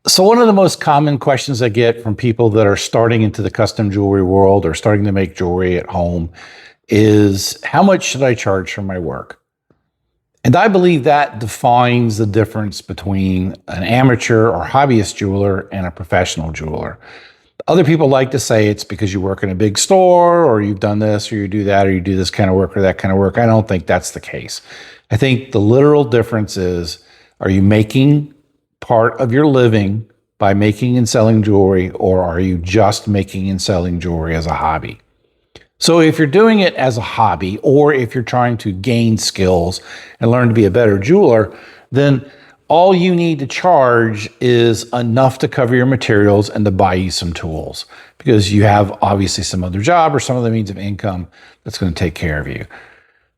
So one of the most common questions I get from people that are starting into the custom jewelry world or starting to make jewelry at home is how much should I charge for my work? And I believe that defines the difference between an amateur or hobbyist jeweler and a professional jeweler. Other people like to say it's because you work in a big store or you've done this or you do that or you do this kind of work or that kind of work. I don't think that's the case. I think the literal difference is, are you making part of your living by making and selling jewelry, or are you just making and selling jewelry as a hobby? So if you're doing it as a hobby, or if you're trying to gain skills and learn to be a better jeweler, then all you need to charge is enough to cover your materials and to buy you some tools, because you have obviously some other job or some other means of income that's going to take care of you.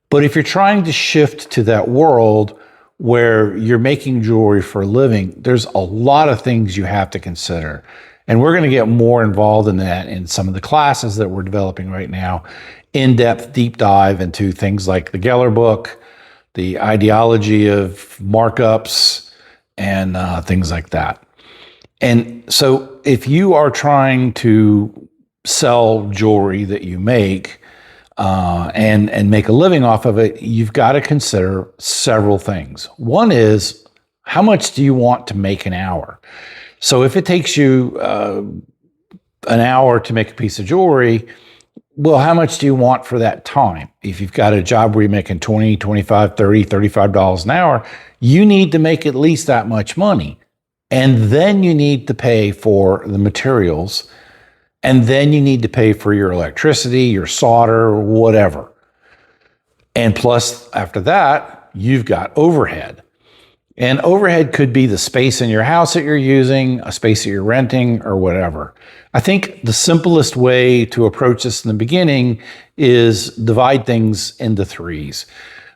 But if you're trying to shift to that world where you're making jewelry for a living, there's a lot of things you have to consider. And we're going to get more involved in that in some of the classes that we're developing right now. In-depth deep dive into things like the Geller book, the ideology of markups, and things like that. And so if you are trying to sell jewelry that you make and make a living off of it, you've got to consider several things. One is, how much do you want to make an hour? So if it takes you an hour to make a piece of jewelry, well, how much do you want for that time? If you've got a job where you're making $20, $25, $30, $35 an hour, you need to make at least that much money. And then you need to pay for the materials. And then you need to pay for your electricity, your solder, whatever. And plus, after that, you've got overhead. And overhead could be the space in your house that you're using, a space that you're renting, or whatever. I think the simplest way to approach this in the beginning is divide things into threes.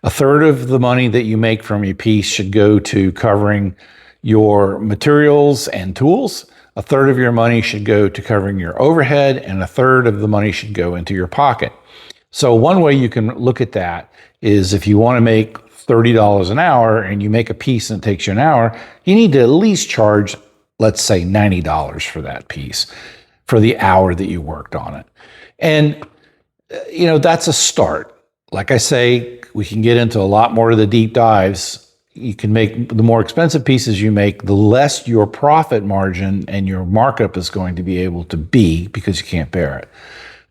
A third of the money that you make from your piece should go to covering your materials and tools. A third of your money should go to covering your overhead, and a third of the money should go into your pocket. So one way you can look at that is, if you want to make $30 an hour and you make a piece and it takes you an hour, you need to at least charge, let's say, $90 for that piece for the hour that you worked on it. And, that's a start. Like I say, we can get into a lot more of the deep dives. You can make, the more expensive pieces you make, the less your profit margin and your markup is going to be able to be, because you can't bear it.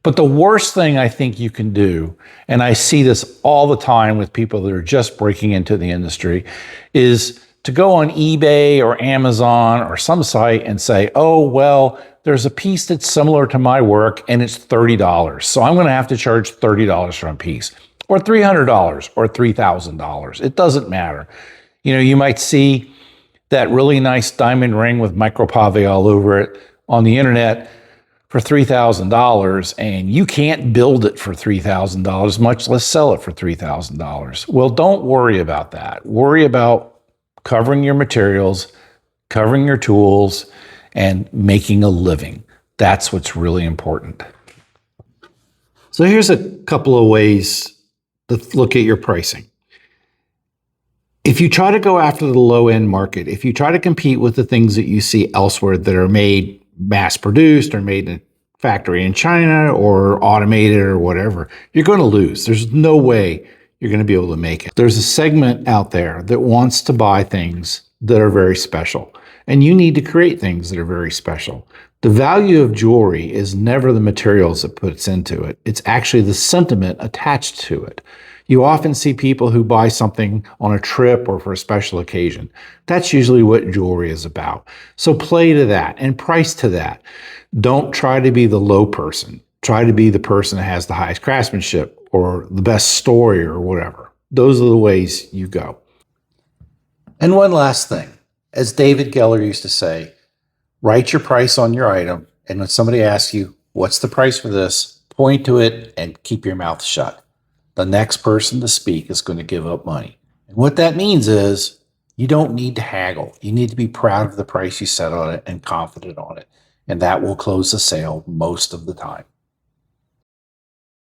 But the worst thing I think you can do, and I see this all the time with people that are just breaking into the industry, is to go on eBay or Amazon or some site and say, oh, well, there's a piece that's similar to my work and it's $30. So I'm going to have to charge $30 for a piece, or $300 or $3,000. It doesn't matter. You might see that really nice diamond ring with micropave all over it on the internet for $3,000, and you can't build it for $3,000, much less sell it for $3,000. Well, don't worry about that. Worry about covering your materials, covering your tools, and making a living. That's what's really important. So here's a couple of ways to look at your pricing. If you try to go after the low-end market, if you try to compete with the things that you see elsewhere that are made mass-produced or made in a factory in China or automated or whatever, you're going to lose. There's no way you're going to be able to make it. There's a segment out there that wants to buy things that are very special, and you need to create things that are very special. The value of jewelry is never the materials that puts into it. It's actually the sentiment attached to it. You often see people who buy something on a trip or for a special occasion. That's usually what jewelry is about. So play to that and price to that. Don't try to be the low person. Try to be the person that has the highest craftsmanship or the best story or whatever. Those are the ways you go. And one last thing. As David Geller used to say, write your price on your item, and when somebody asks you, what's the price for this, point to it and keep your mouth shut. The next person to speak is going to give up money. And what that means is, you don't need to haggle. You need to be proud of the price you set on it and confident on it. And that will close the sale most of the time.